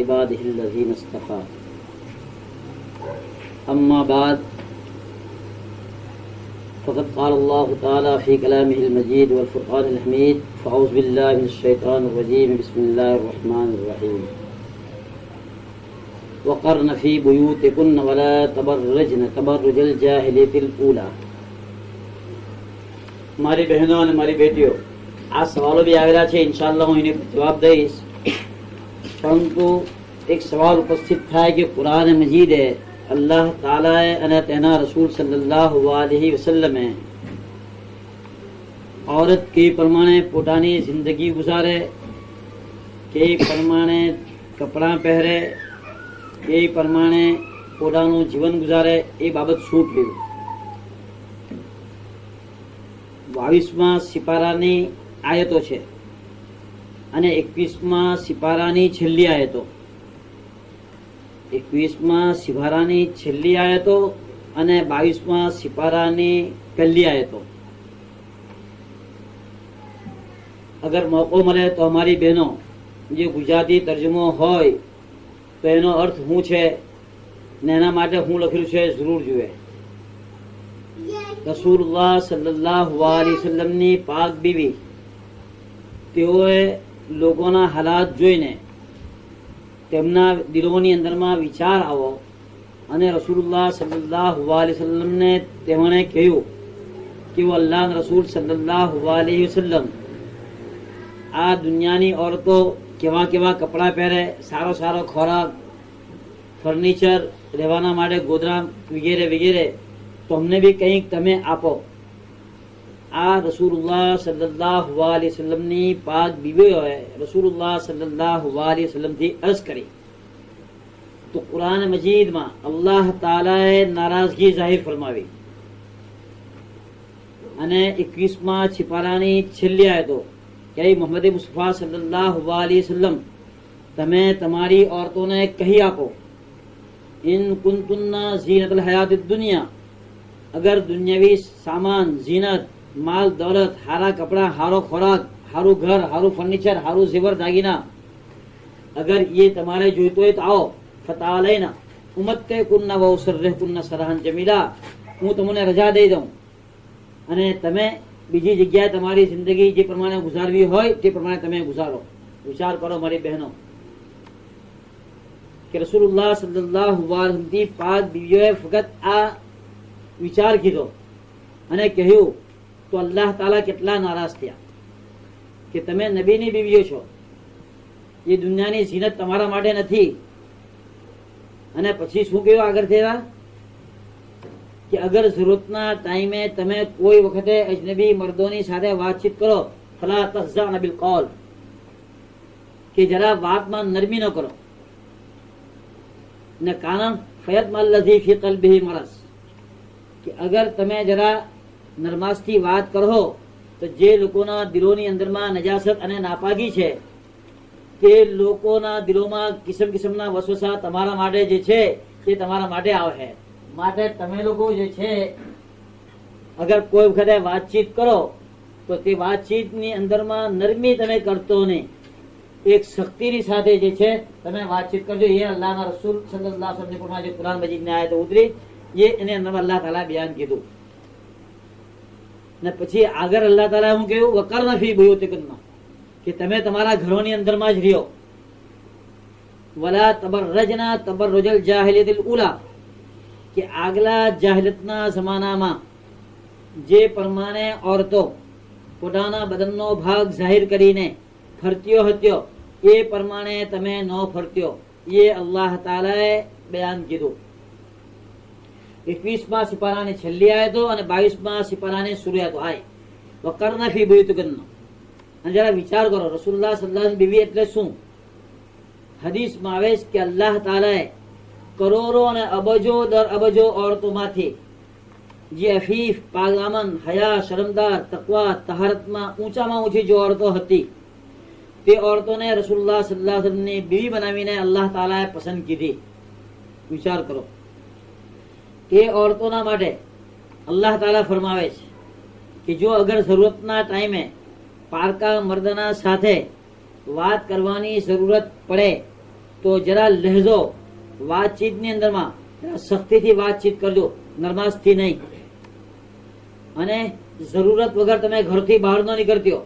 इबादिहिल्लज़ीना इस्तफ़ा। अम्मा बाद फ़क़द क़ाल अल्लाहु तआला फ़ी कलामिहिल मजीद वल फ़ुरक़ानिल हमीद फ़अऊज़ु बिल्लाहि मिनश शैतानिर रजीम बिस्मिल्लाहिर रहमानिर रहीम। वक़र्न फ़ी बुयूतिकुन्न वला तबर्रजन तबर्रुजल जाहिलियतिल ऊला। મારી બહેનો અને મારી બેટીઓ, આ સવાલો બી આવેલા છે, ઇન્શાઅલ્લાહ હું એને જવાબ દઈશ, પરંતુ એક સવાલ ઉપસ્થિત થાય કે કુરાન મજીદે અલ્લાહ તાલાએ અને તેના રસૂલ સલ્લલ્લાહુ અલૈહિ વસલ્લમે औरत के प्रमाणे પોતાની જિંદગી ગુજારે, કે પ્રમાણે કપડાં પહેરે, કે પ્રમાણે પોતાનું જીવન ગુજારે, એ બાબત શું કહેવું? 22મા સિપારાની આયતો છે અને 21મા સિપારાની છેલ્લી આયતો. 21મા સિપારાની છેલ્લી આયતો અને 22મા સિપારાની પહેલી આયતો. અગર મોકો મળે તો અમારી બહેનો જે ગુજરાતી તર્જમો હોય તો એનો અર્થ શું છે ને એના માટે શું લખેલું છે જરૂર જુએ. રસૂલુલ્લાહ સલ્લલ્લાહુ અલૈહિ વસલ્લમની પાક બીવી તેઓએ લોકોના હાલાત જોઈને તેમના દિલોની અંદરમાં વિચાર આવો અને રસૂલુલ્લાહ સલ્લલ્લાહુ અલૈહિ વસલ્લમને તેમણે કહ્યું કે वो अल्लाह रसूल सल्लल्लाहु अलैहि वसल्लम આ દુનિયાની औरतों કેવા કેવા કપડાં પહેરે, સારો સારો ખોરાક, ફર્નિચર, રહેવાના માટે ગોદડા વગેરે વગેરે, તો અમને બી કંઈક તમે આપો. આ રસૂલુલ્લાહ સલ્લલ્લાહુ અલૈહિ વસલ્લમની પાક બીવીઓએ રસૂલુલ્લાહ સલ્લલ્લાહુ અલૈહિ વસલ્લમથી અર્જ કરી. તો કુરાન મજીદમાં અલ્લાહ તાલાએ નારાજગી જાહેર ફરમાવી અને 21મા સિપારાની છેલ્લી આયતો કે મોહમ્મદ મુસ્તફા સલ્લલ્લાહુ અલૈહિ વસલ્લમ તમે તમારી औरतोंને કહી આપો, ઇન કુંતુન્ના ઝીનતુલ હયાતિદ દુનિયા, अगर दुनियावी सामान, जीनत, माल दौलत, हारा कपड़ा, हारो खोराक, हारू घर, हारू फर्नीचर, हारू जेवर दागिना, अगर ये तुम्हारे जोईतो है तो आओ. फतालैना उम्मते कुन्ना व उसर्रहकुन्ना सराहन जमीला, હું તમને રજા દઈ દઉં અને તમે બીજી જગ્યાએ તમારી જિંદગી જે પ્રમાણે ગુજારવી હોય તે પ્રમાણે તમે ગુજારો. વિચાર કરો મારી બહેનો કે રસૂલુલ્લાહ સલ્લલ્લાહુ અલૈહિ વસલ્લમની પાક બીવીઓએ ફક્ત આ વિચાર કીધો અને કહ્યું તો અલ્લાહ તાલા કેટલા નારાજ થયા કે તમે નબીની બીવીઓ છો, એ દુનિયાની ઝીનત તમારા માટે નથી. અને પછી શું કહ્યું આગળ થયા કે અગર જરૂરતના ટાઈમે તમે કોઈ વખતે અજનબી મર્દોની સાથે વાતચીત કરો, ફલા તહઝાન બિલ કૌલ, કે જરા વાતમાં નરમી ન કરો, ને કાનમ ફયતમલ લઝી ફી કલ્બિહી મરઝ, કે અગર તમે જરા નરમાસથી વાત કરો તો જે લોકોના દિલોની અંદરમાં નજાસત અને નાપાકી છે તે લોકોના દિલોમાં કિસમ કિસમના વસવસા તમારા માટે જે છે તે તમારા માટે આવે. માટે તમે લોકો જે છે અગર કોઈ વખતે વાતચીત કરો તો તે વાતચીતની અંદરમાં નરમી તમે કરતો નહીં, એક શક્તિની સાથે જે છે તમે વાતચીત કરજો. એ અલ્લાહના રસૂલ સલ્લલ્લાહુ અલૈહિ વસલ્લમ જે કુરાન મજીદની આયત ઉતરી ये એને અંદર અલ્લાહ તાલા બયાન કીધું. ને પછી આગળ અલ્લાહ તાલા હું કહ્યું વકર્ન ફી બુયુતિકુન્ના, કે તમે તમારા ઘરોની અંદરમાં જ રહ્યો. વલા તબર્રજના તબર્રુજલ જાહિલિયતિલ ઉલા, કે આગલા જાહિલિયતના જમાનામાં જે પ્રમાણે औरतो પોતાના બદનનો ભાગ જાહેર કરીને ફરતીઓ હત્યો એ પ્રમાણે તમે ન ફરત્યો. એ અલ્લાહ તાલાએ બયાન કીધું. 21મા સિપારાની છેલ્લી આયતો અને 22મા સિપારાની શરૂ આયતો આય વકર્ના ફી બુયુતિકુન્ના. અને જરા વિચાર કરો રસૂલુલ્લાહ સલ્લલ્લાહુ અલૈહિ વસલ્લમ બીવી એટલે શું? હદીસમાં આવે છે કે અલ્લાહ તાલાએ કરોડો અને અબજો દર અબજો औरतोમાંથી જે અફીફ, પાગદામન, હયા, શરમદાર, તકવા, તહારતમાં ઊંચામાં ઊંચી જે औरतो હતી તે औरतोને રસૂલુલ્લાહ સલ્લલ્લાહુ અલૈહિ વસલ્લમની બીવી બનાવીને અલ્લાહ તાલાએ પસંદ કીધી. વિચાર કરો એ औरतोના માટે અલ્લાહ તાલા ફરમાવે છે કે જો અગર જરૂરતના ટાઈમે પારકા મર્દના સાથે વાત કરવાની જરૂરત પડે તો જરા લહેજો વાતચીતની અંદરમાં સખ્તીથી વાતચીત કરજો, નરમાશથી નહીં. અને જરૂરત વગર તમે ઘરથી બહાર ન નીકળતી હો,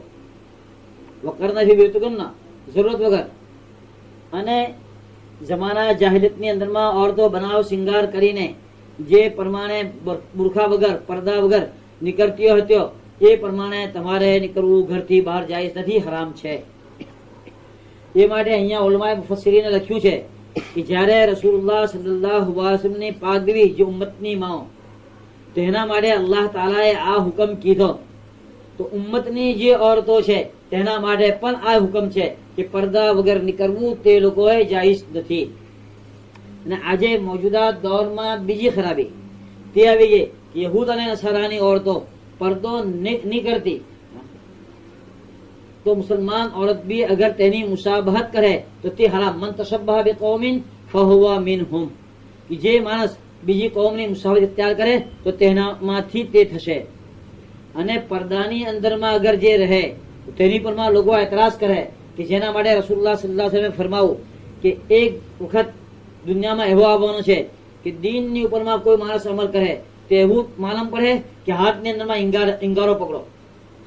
વકરના ફી બેતુકુન્ના, જરૂરત વગર. અને જમાના જાહેલિયતની અંદરમાં ઓરતો બનાવ શિંગાર કરીને જે પ્રમાણે બુરખા વગર પડદા વગર નીકળતી હતો એ પ્રમાણે તમારે નીકળવું ઘરથી બહાર જાય નથી, હરામ છે. એ માટે અહીંયા ઉલમાએ મુફસ્સિરીને લખ્યું છે કે જ્યારે રસૂલુલ્લાહ સલ્લલ્લાહુ અલૈહિ વસલ્લમની પાક બીવી જે ઉમ્મતની માં, તેના માટે અલ્લાહ તાલાએ આ હુકમ કીધો, તો ઉમ્મતની જે ઓરતો છે તેના માટે પણ આ હુકમ છે કે પડદા વગર નીકળવું તે લોકોએ જાયઝ નથી. અને આજે મોજૂદા દૌરમાં બીજી ખરાબી તે આવી ગઈ કે યહૂદ અને નસારાની ઓરતો પડદો નહીં કરતી, તો મુસલમાન औरत भी अगर तेनी मुसाबहत करे तो ते हराम. मन तशब्बह बिकौमिन फहुवा मिनहुम, कि जे मानस બીજી કોમની મુસાબહત ઇખ્તિયાર કરે તો તેનામાંથી તે થશે. અને પડદાની અંદરમાં અગર જે રહે તેની પરમાં લોકો એતરાજ કરે કે જેના માટે રસૂલુલ્લાહ સલ્લલ્લાહુ અલૈહિ વસલ્લમ ફરમાવું કે એક વખત દુનિયામાં એવો આવવાનો છે કે દીનની ઉપરમાં કોઈ માણસ અમલ કરે તો એવું માલમ પડે કે હાથની અંદરમાં ઈંગારો પકડો.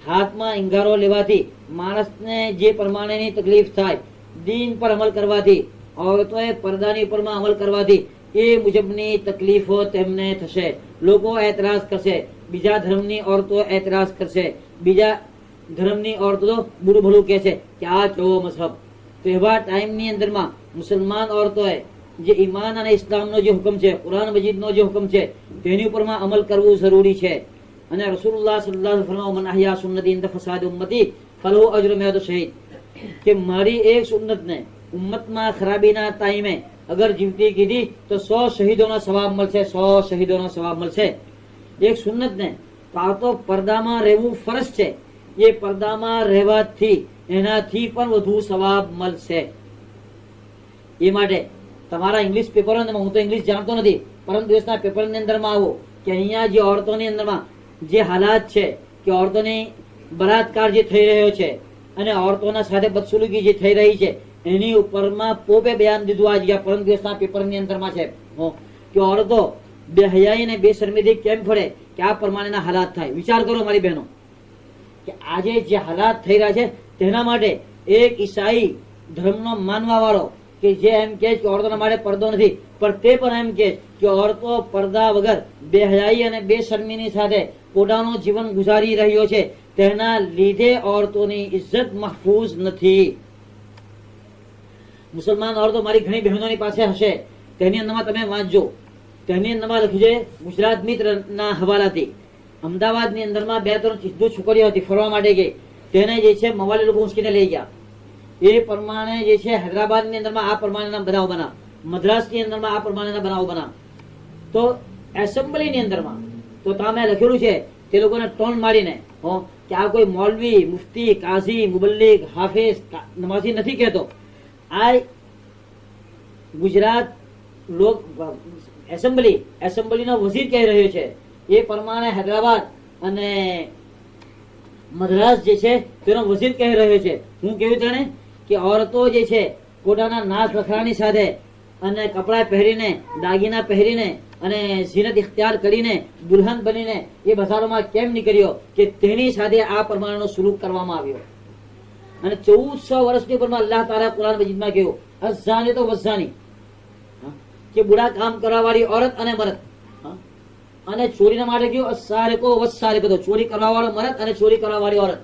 હાથમાં ઈંગારો લેવાથી માણસને જે પ્રમાણેની તકલીફ થાય, દીન પર અમલ કરવાથી, औरतोએ પડદાની ઉપરમાં અમલ કરવાથી એ મુજબની તકલીફો તેમને થશે. લોકો એતરાજ કરશે, બીજા ધર્મની ઓરતો એતરાજ કરશે, બીજા ધર્મની ઓરતો તો બુરું ભલું કહે છે કે આ કેવો મઝહબ. તો એવા ટાઈમની અંદરમાં મુસલમાન ઓરતોએ જે ઈમાન અને ઇસ્લામનો જે હુકમ છે, કુરાન મજીદનો જે હુકમ છે તેની ઉપરમાં અમલ કરવું જરૂરી છે. અને રસૂલુલ્લાહ સલ્લલ્લાહુ અલૈહિ વસલ્લમ મન અહયા સુન્નતી ઇન્દ ફસાદ ઉમ્મતી ફલહુ અજ્રુ મિઅત શહીદ, કે મારી એક સુન્નતને ઉમ્મતમાં ખરાબીના ટાઈમે અગર જીવતી કીધી તો 100 શહીદોનો સવાબ મળશે, 100 શહીદોનો સવાબ મળશે. એક સુન્નતને તો પડદામાં રહેવું ફરજ છે, એ પડદામાં રહેવાથી એનાથી પણ વધુ સવાબ મળશે. એ માટે તમારા ઇંગ્લિશ પેપરોમાં, હું તો ઇંગ્લિશ જાણતો નથી, પરંતુ દેશના પેપરની અંદરમાં આવો કે અહીંયા જે ઓરતોની અંદરમાં જે હાલાત છે કે ઓરતોની બળાત્કાર જે થઈ રહ્યો છે અને ઓરતોના સાથે બદસુલૂકી જે થઈ રહી છે એની ઉપરમાં પોપે બયાન દીધું આ જગ્યા પરમ દિવસના પેપરની અંદરમાં છે કે ઓરતો બેહયાઈ અને બેશરમીથી કેમ ફરે કે આ પ્રમાણેના હાલાત થાય. વિચાર કરો મારી બહેનો કે આજે જે હાલાત થઈ રહ્યા છે તેના માટે એક ઈસાઈ ધર્મનો માનવા વાળો કે જે એમ કહે કે ઓરતોના માટે પડદો નથી, પણ તે પણ એમ કહે કે ઓરતો પડદા વગર બેહયાઈ અને બેશરમીની સાથે પોતાનું જીવન ગુજારી રહ્યો છે, તેના લીધે ઓરતોની ઇજ્જત મહફૂઝ નથી. મુસલમાન ઓરતો મારી ઘણી બહેનોની પાસે હશે, તેની અંદરમાં તમે વાંચજો. તેની અંદરમાં લખ્યું છે ગુજરાત મિત્રના હવાલાથી અમદાવાદની અંદરમાં 2-3 છોકરીઓ હતી, ફરવા માટે ગઈ, તેને જે છે મવાલી લોકો ઉંચકીને લઈ ગયા. એ પ્રમાણે જે છે હૈદરાબાદની અંદરમાં આ પ્રમાણેના બનાવ બના, મદ્રાસની અંદરમાં આ પ્રમાણેના બનાવ બના. તો એસેમ્બલીની અંદરમાં તો તમે લખેલું છે તે લોકોને ટોન મારીને કે આ કોઈ મૌલવી, મુફતી, કાઝી, મુબલ્લિગ, હાફિઝ, નમાઝી નથી કહેતો. આ ગુજરાત લોક એસેમ્બલીનો વઝીર કહી રહ્યો છે. એ પ્રમાણે હૈદરાબાદ અને મદ્રાસ જે છે તેનો વઝીર કહી રહ્યો છે. હું કેવું જાણે કે ઓરતો જે છે પોતાના નાચ રખડાની સાથે અને કપડાં પહેરીને, દાગીના પહેરીને અને ઝીનત ઇખ્તિયાર કરીને દુલ્હન બનીને એ બજારોમાં કેમ નીકળ્યો કે તેની સાથે આ પ્રમાણેનો સુલુક કરવામાં આવ્યો. અને 1400 વર્ષની ઉપરમાં અલ્લાહ તાલા કુરાન મજીદમાં કહ્યું અઝાની તો વઝાની, કે બુરા કામ કરવા વાળી ઓરત અને મરદ. અને ચોરીના માટે કહ્યું અસારિકો વસારિકો, તો ચોરી કરવા વાળો મરદ અને ચોરી કરવા વાળી ઓરત.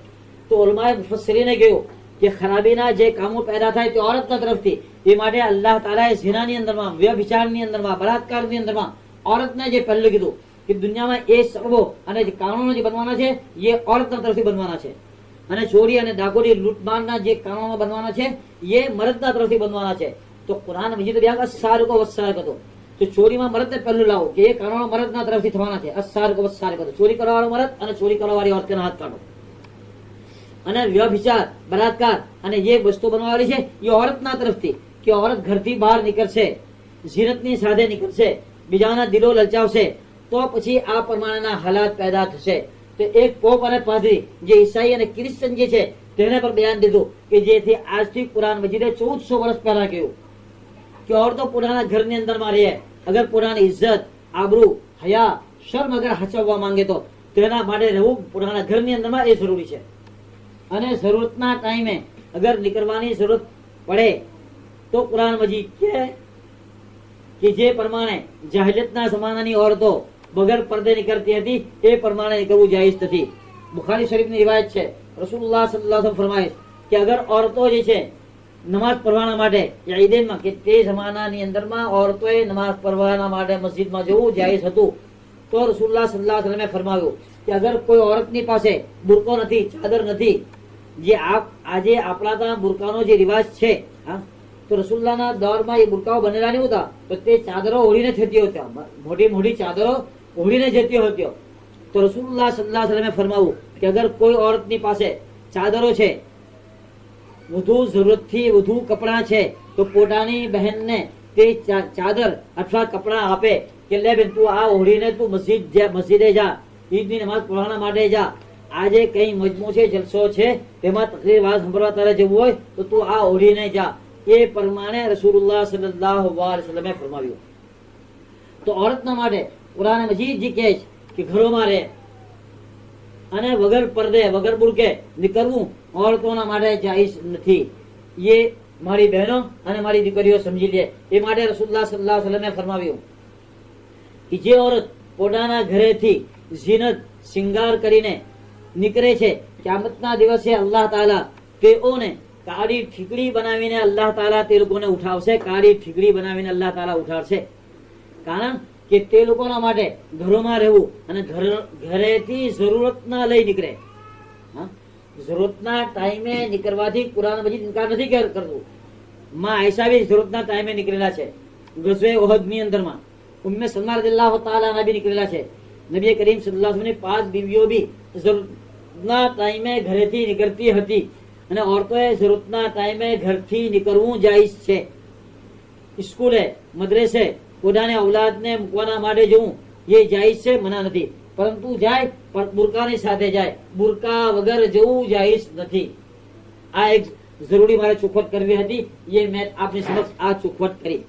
તો ઉલમાએ મુફસ્સિરીને કહ્યું કે ખરાબીના જે કામો પેદા થાય તે ઓરતના તરફથી. એ માટે અલ્લાહ તાલાએ ઝિનાની અંદરમાં, વ્યભિચારની અંદરમાં, બળાત્કારની અંદરમાં ઓરતને જે પહેલું કીધું કે દુનિયામાં એ સબબો અને જે કાનૂનો જે બનવાના છે એ ઓરતના તરફથી બનવાના છે. અને ચોરી અને ડાકોરી લૂંટમારના જે કાનૂનો બનવાના છે એ મરદના તરફથી બનવાના છે. તો કુરાન મજીદ બ્યાગ અસારિકો વસારિકો, તો ચોરીમાં મરદને પહેલું લાવો કે એ કાનૂનો મરદના તરફથી થવાના છે. અસારિકો વસારિકો, ચોરી કરવા વાળો મરદ અને ચોરી કરવા વાળી ઓરતના હાથ કાઢો. અને વ્યભિચાર, બળાત્કાર અને જે વસ્તુ બનવાવાળી છે એ ઓરતના તરફથી, કે ઓરત ઘરથી બહાર નીકળશે, ઝીનતની સાથે નીકળશે, બીજાના દિલો લલચાવશે, તો પછી આ પ્રમાણેના હાલાત પેદા થશે. તો એક પોપ અને પાદરી જે ઈસાઈ અને ક્રિશ્ચન જે છે તેને પર બયાન દીધું કે જેથી આજથી કુરાન મજીદે 1400 વર્ષ પહેલા કહ્યું કે औरतो પોતાના ઘરની અંદરમાં રહે, અગર પોતાની ઇજ્જત, આબરૂ, હયા, શર્મ અગર હચવવા માંગે તો તેના માટે રહેવું પોતાના ઘરની અંદરમાં એ જરૂરી છે. અને જરૂરતના ટાઈમે અગર નીકળવાની જરૂરત પડે તો કુરાન મજીદ કે જે પ્રમાણે જાહેલિયતના જમાનાની औरतो બગર પડદે નીકળતી હતી એ પ્રમાણે નીકળવું જાયઝ નથી. બુખારી શરીફની રિવાયત છે, રસૂલુલ્લાહ સલ્લલ્લાહુ અલૈહિ વસલ્લમ ફરમાય કે અગર औरतो જે છે નમાઝ પઢવાના માટે ઈદેનમાં કે તે જમાનાની અંદરમાં औरतोએ નમાઝ પઢવાના માટે મસ્જિદમાં જવું જાયઝ હતું, તો રસૂલુલ્લાહ સલ્લલ્લાહુ અલૈહિ વસલ્લમે ફરમાવ્યું કે અગર કોઈ औरतની પાસે બુરકો નથી, ચાદર નથી, જે આજે આપણા ત્યાં બુરકાનો જે રિવાજ છે, હા, તો રસૂલુલ્લાહના દોરમાં એ બુરકાઓ બનેલા નહીં હોતા, તો તે ચાદરો ઓઢીને જતી હતી, મોટી મોટી ચાદરો ઓઢીને જતી હતી. તો રસૂલુલ્લાહ સલ્લલ્લાહુ અલૈહિ વસલ્લમે ફરમાવ્યું કે અગર કોઈ औरतની પાસે ચાદરો છે, વધુ જરૂરતથી વધુ કપડાં છે, તો પોતાની બહેનને તે ચાદર અથવા કપડાં આપે કે લે બેન તું આ ઓઢીને તું મસ્જિદે જા, ઈદની નમાઝ પઢવાના માટે જા, આજે કઈ મજમુ છે, જલસો છે, તેમાં તકરીર વાત સાંભળવા તારે જવું હોય તો તું આ ઓઢીને જા. એ પ્રમાણે રસૂલુલ્લાહ સલ્લલ્લાહુ અલૈહિ વસલ્લમે ફરમાવ્યું. તો औरतના માટે કુરાન મજીદ જે કહે છે કે ઘરોમાં રહે અને વગર પડદે વગર બુરકે નીકળવું औरतोના માટે જાયઝ નથી. એ મારી બહેનો અને મારી દીકરીઓ સમજી લે. એ માટે રસૂલુલ્લાહ સલ્લલ્લાહુ અલૈહિ વસલ્લમે ફરમાવ્યું કે જે औरत પોતાના ઘરેથી ઝીનત શિંગાર કરીને નીકળે છે, કિયામતના દિવસે અલ્લાહ તાલા તેઓને કાળી ઠીકડી બનાવીને અલ્લાહ તાલા તે લોકોને ઉઠાવશે, કાળી ઠીકડી બનાવીને અલ્લાહ તાલા ઉઠાવશે. કારણ કે તે લોકોના માટે ઘરોમાં રહેવું અને ઘરેથી જરૂરતના લઈ નીકળે, જરૂરતના ટાઈમે નીકળવાથી કુરાન મજીદ ઇનકાર નથી કરતું. માં આયશા બી જરૂરતના ટાઈમે નીકળેલા છે, ગઝવે ઉહદની અંદરમાં ઉમ્મે સલમા રઝિયલ્લાહુ તાઆલા અંહા બી નીકળેલા છે. નબી કરીમ સલ્લલ્લાહુ અલૈહિ વસલ્લમની 5 બીવીઓ બી જરૂરતના ટાઈમે ઘરેથી નીકળતી હતી અને औरतोએ જરૂરતના ટાઈમે ઘરથી નીકળવું જાયઝ છે. સ્કૂલે, મદ્રેસે પોતાના ઔલાદને મૂકવાના માટે જવું એ જાયઝ છે, મના નથી. પરંતુ જાય પણ બુરકાની સાથે જાય, બુરકા વગર જવું જાયઝ નથી. આ એક જરૂરી મારે ચોખવટ કરવી હતી, એ મેં આપની સમક્ષ આ ચોખવટ કરી.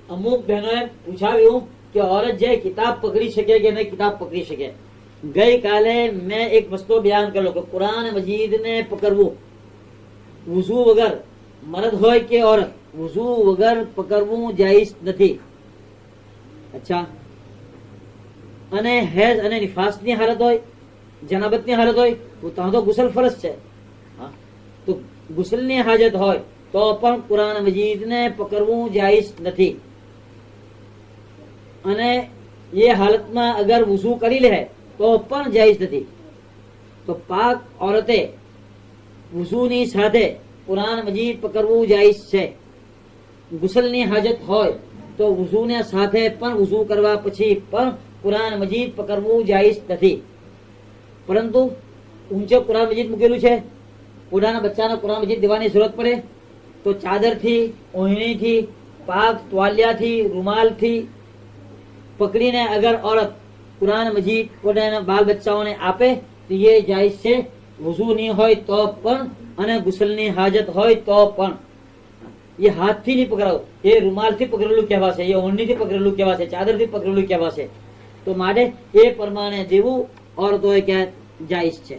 અમુક બહેનોએ પૂછાવ્યું કે औरत જે કિતાબ પકડી શકે કે નહીં કિતાબ પકડી શકે. ગઈકાલે મેં એક મસલો બયાન કર્યો કે કુરાન મજીદને પકડવું વુઝુ વગર, મર્દ હોય કે औरत, વુઝુ વગર પકડવું જાયઝ નથી. અચ્છા, અને હેઝ અને નિફાસની હાલત હોય, જનાબતની હાલત હોય તો ત્યાં તો ગુસલ ફરજ છે. તો ગુસલની હાજત હોય તો પણ કુરાન મજીદને પકડવું જાયઝ નથી. અને એ હાલતમાં અગર વુઝુ કરી લે તો પણ જાયઝ નથી. તો પાક औरते વુઝુની સાથે કુરાન મજીદ પકડવું જાયઝ છે. ગુસલની હાજત હોય તો વુઝુને સાથે પણ વુઝુ કરવા પછી પણ કુરાન મજીદ પકડવું જાયઝ નથી. પરંતુ ઊંચો કુરાન મજીદ મૂકેલું છે, પોતાના બચ્ચાને કુરાન મજીદ દેવાની જરૂરત પડે તો ચાદરથી, ઓઢણીથી, પાક તવાલિયાથી, રૂમાલથી પકડીને અગર औरत કુરાન મજીદ પોતાના બાલ બચ્ચાઓને આપે તો એ જાયઝ છે. વુઝુ નહીં હોય તો પણ અને ગુસલની હાજત હોય તો પણ. એ હાથથી નહીં પકડાવું, એ રૂમાલથી પકડેલું કહેવાશે, એ ઓઢણીથી પકડેલું કહેવાશે, ચાદરથી પકડેલું કહેવાશે. તો માટે એ પ્રમાણે જેવું औरतोએ ક્યાં જાયઝ છે.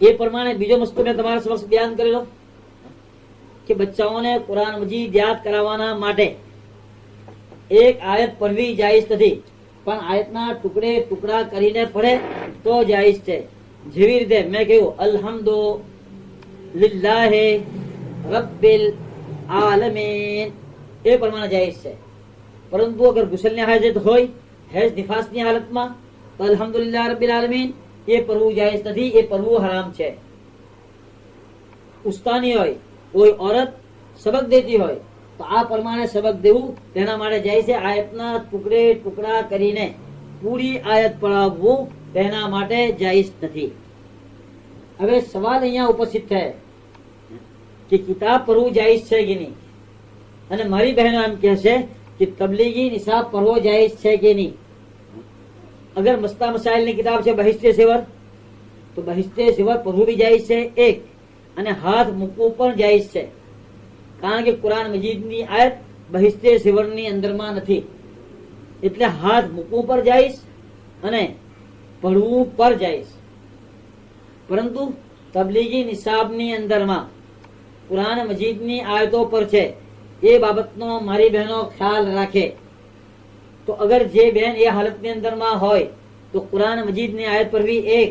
એ પ્રમાણે બીજો મસલો મેં તમારા સમક્ષ બયાન કરેલો કે બચ્ચાઓને કુરાન મજીદ યાદ કરાવવાના માટે એક આયત પડવી જાયઝ નથી, પણ આયતના ટુકડે ટુકડા કરીને પડે તો જાયઝ છે. જેવી રીતે મેં કહ્યું અલ્હમ્દુલિલ્લાહિ રબ્બિલ આલમીન, એ પ્રમાણે જાયઝ છે. પરંતુ અગર ગુસલની હાજત હોય, હેજ નિફાસની હાલતમાં, તો અલ્હમ્દુલિલ્લાહ રબ્બિલ આલમીન એ પડવું જાયઝ નથી, એ પડવું હરામ છે. ઉસ્તાની હોય, કોઈ औरत સબક દેતી હોય તો આ પ્રમાણે સબક દેવું તેના માટે જાય છે. આયતના ટુકડે ટુકડા કરીને પૂરી આયત પઢાવવું તેના માટે જાયઝ નથી. હવે સવાલ અહીંયા ઉપસ્થિત થાય કે કિતાબ પઢવું જાયઝ છે કે નહીં. અને મારી બહેનો એમ કહે છે કે તબલીગી નિસાબ પઢવો જાયઝ છે કે નહીં. અગર મસ્તા મસાઇલની કિતાબ છે બહિશ્તે સેવર, તો બહિશ્તે સેવર પઢવું બી જાયઝ છે એક, અને હાથ મૂકવું પણ જાયઝ છે. કારણ કે કુરાન મજીદની આયત બહિસ્તે સિવરની અંદરમાં નથી. એટલે હાથ મૂકવું પર જઈશ અને પડવું પર જઈશ. પરંતુ તબલીગી નિસાબની અંદરમાં કુરાન મજીદની આયતો પર છે એ બાબતનો મારી બહેનો ખ્યાલ રાખે. તો અગર જે બહેન એ હાલતની અંદરમાં હોય તો કુરાન મજીદની આયત પર બી એક,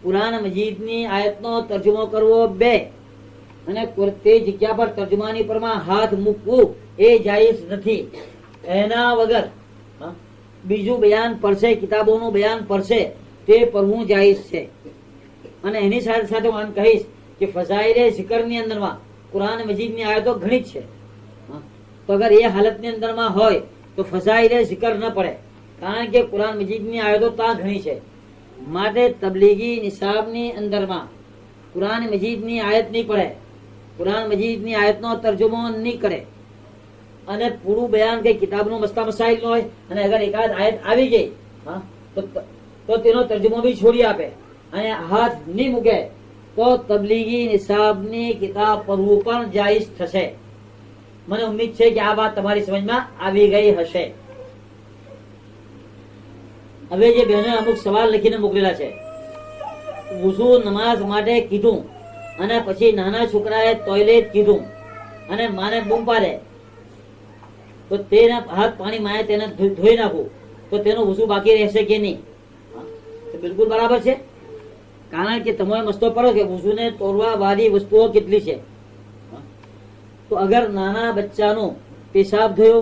કુરાન મજીદની આયતનો તર્જુમો કરવો બે, અને તે જગ્યા પર તર્જમાની પરમાં હાથ મૂકવું એ જાયઝ નથી. એના વગર બીજું બયાન પડશે, કિતાબોનું બયાન પડશે તે પડવું જાયઝ છે. અને એની સાથે સાથે હું કહીશ કે ફઝાઇલે ઝિકરની અંદરમાં કુરાન મજીદની આયતો ઘણી જ છે. તો અગર એ હાલતની અંદરમાં હોય તો ફઝાઇલે ઝિકર ન પડે, કારણ કે કુરાન મજીદની આયતો ત્યાં ઘણી છે. માટે તબલીગી નિસાબની અંદરમાં કુરાન મજીદની આયત નહીં પડે, કુરાન મજીદની આયતનો તર્જુમો નહીં કરે, અને પૂરું બયાન કઈ કિતાબનું મસલા મસાઇલ નો હોય અને અગર એકાદ આયત આવી ગઈ તો તેનો તર્જુમો બી છોડી આપે અને હાથ નહીં મૂકે તો તબલીગી નિસાબની કિતાબ પડવું પણ જાયઝ થશે. મને ઉમ્મીદ છે કે આ વાત તમારી સમજમાં આવી ગઈ હશે. હવે જે બહેનો અમુક સવાલ લખીને મોકલેલા છે, વુઝુ નમાઝ માટે કીધું અને પછી નાના છોકરાએ ટોયલેટ કીધું અને માને બૂમ પાડે તો તેના હાથ પાણી માએ તેને ધોઈ નાખવું તો તેનો વુઝુ બાકી રહેશે કે નહીં? બિલકુલ બરાબર છે. કારણ કે તમે મસ્તો પડો કે વુઝુને તોડવા વાળી વસ્તુઓ કેટલી છે. તો અગર નાના બચ્ચાનો પેશાબ ધોયો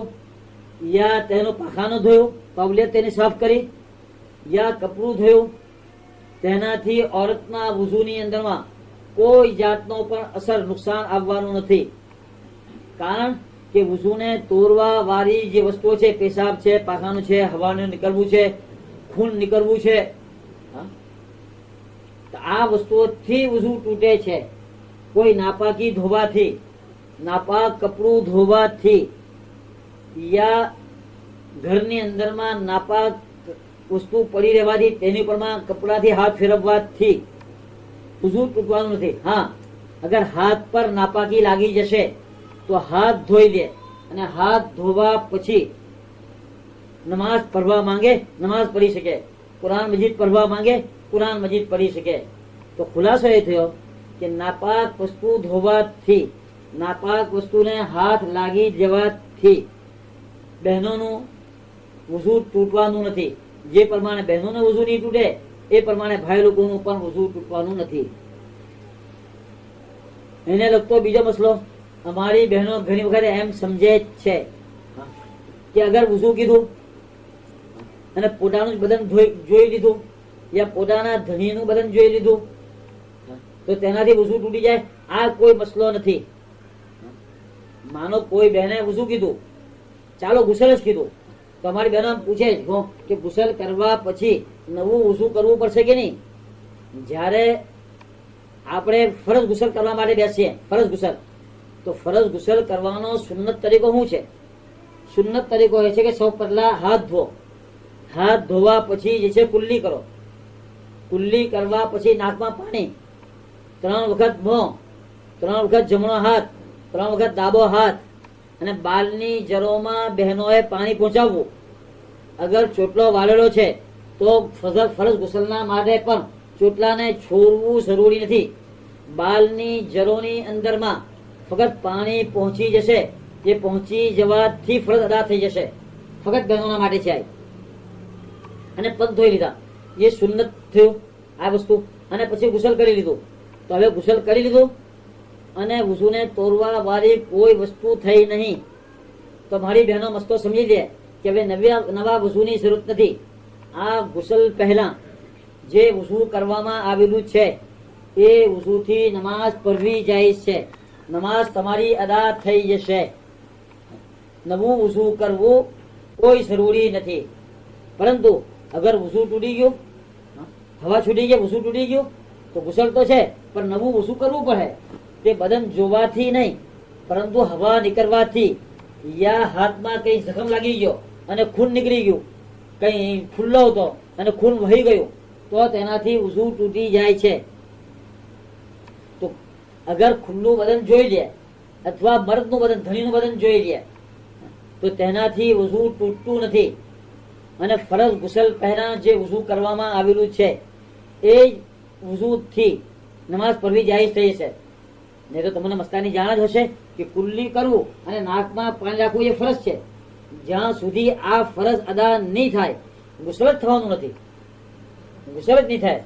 યા તેનો પાખાનો ધોયો, ટોયલેટ તેની સાફ કરી, યા કપડું ધોયું, તેનાથી ઓરતના વુઝુની અંદરમાં કોઈ જાતનો પણ અસર નુકસાન આવવાનું નથી. કારણ કે વુઝુને તોડવા વાળી જે વસ્તુઓ છે, પેશાબ છે, પાખાનું છે, હવાનું નીકળવું છે, ખૂન નીકળવું છે, તો આ વસ્તુઓથી વુઝુ તૂટે છે. કોઈ નાપાકી ધોવાથી, નાપાક કપડું ધોવાથી, યા ઘરની અંદરમાં નાપાક વસ્તુ પડી રહેવાથી તેની પરમાં કપડાથી હાથ ફેરવવાથી વુઝુ તૂટવાનું નથી. હા, અગર હાથ પર નાપાકી લાગી જશે તો હાથ ધોઈ લે અને હાથ ધોવા પછી નમાઝ પઢવા માંગે નમાઝ પઢી શકે, કુરાન મજીદ પઢવા માંગે કુરાન મજીદ પઢી શકે. તો ખુલાસો એ થયો કે નાપાક વસ્તુ ધોવાથી, નાપાક વસ્તુને હાથ લાગી જવાથી બહેનોનું વુઝુ તૂટવાનું નથી. જે પ્રમાણે બહેનોને વુઝુ નહીં તૂટે એ પ્રમાણે ભાઈ લોકોનું પણ વુઝુ તૂટવાનું નથી. એને લગતો બીજો મસલો, અમારી બહેનો ઘણી વખત એમ સમજે છે કે અગર વુઝુ કીધું અને પોતાનું બદન જોઈ લીધું યા પોતાના ધણીનું બદન જોઈ લીધું તો તેનાથી વુઝુ તૂટી જાય. આ કોઈ મસલો નથી. માનો કોઈ બહેને વુઝુ કીધું, ચાલો ગુસલ જ કીધું, તો અમારી બહેનો પૂછે કે ગુસલ કરવા પછી નવું વુઝુ કરવું પડશે કે નહીં? જ્યારે આપણે ફરજ ગુસલ કરવા માટે બેસીએ, ફરજ ગુસલ, તો ફરજ ગુસલ કરવાનો સુન્નત તરીકો શું છે? સુન્નત તરીકો એ છે કે સૌ પહેલા હાથ ધો, હાથ ધોવા પછી જે છે કુલ્લી કરો, કુલ્લી કરવા પછી નાકમાં પાણી, 3 વખત મોં, 3 વખત જમણો હાથ, 3 વખત ડાબો હાથ, અને બાલની જરોમાં બહેનોએ પાણી પહોંચાડવું. અગર ચોટલો વાળેલો છે તો ફરજ ગુસલના માટે પણ ચોટલાને છોડવું જરૂરી નથી. બાલની જરોની અંદરમાં ફક્ત પાણી પહોંચી જશે, જે પહોંચી જવાથી ફરજ અદા થઈ જશે. ફક્ત બહેનોના માટે છે. અને પગ ધોઈ લીધા, એ સુન્નત થયું આ વસ્તુ, અને પછી ગુસલ કરી લીધું. તો હવે ગુસલ કરી લીધું અને વુઝુને તોડવા વાળી કોઈ વસ્તુ થઈ નહીં. તો મારી બહેનો મસ્તો સમજી લે કે હવે નવા વુઝુની જરૂરત નથી. આ ગુસલ પહેલા જે વુઝુ કરવામાં આવેલું છે એ વુઝુથી નમાઝ પઢવી જાય છે. નમાઝ તમારી અદા થઈ જશે. નવું વુઝુ કરવું કોઈ જરૂરી નથી. પરંતુ અગર વુઝુ તૂટી ગયું, હવા છૂટી ગઈ, વુઝુ તૂટી ગયું, તો ગુસલ તો છે પણ નવું વુઝુ કરવું પડે. તે બદન જોવાથી નહીં પરંતુ હવા નીકળવાથી, યા હાથમાં કઈ જખમ લાગી ગયો અને ખૂન નીકળી ગયું, કઈ ખુલ્લો હતો અને ખૂન વહી ગયું, તો તેનાથી વુઝુ તૂટી જાય છે. તો અગર ખુલ્લું બદન જોઈ લે અથવા મર્દનું બદન, ધણીનું બદન જોઈ લે તો તેનાથી વઝુ તૂટતું નથી. અને ફરજ ગુસલ પહેલા જે વઝુ કરવામાં આવેલું છે એ વઝુથી નમાઝ પડવી જાયઝ થઈ છે. નહીં તો તમને મસ્તાની જાણ જ હશે કે કુલ્લી કરવું અને નાકમાં પાણી રાખવું એ ફરજ છે. જ્યાં સુધી આ ફરજ અદા નહીં થાય ગુસલ જ થવાનું નથી, ગુસલ જ નહીં થાય.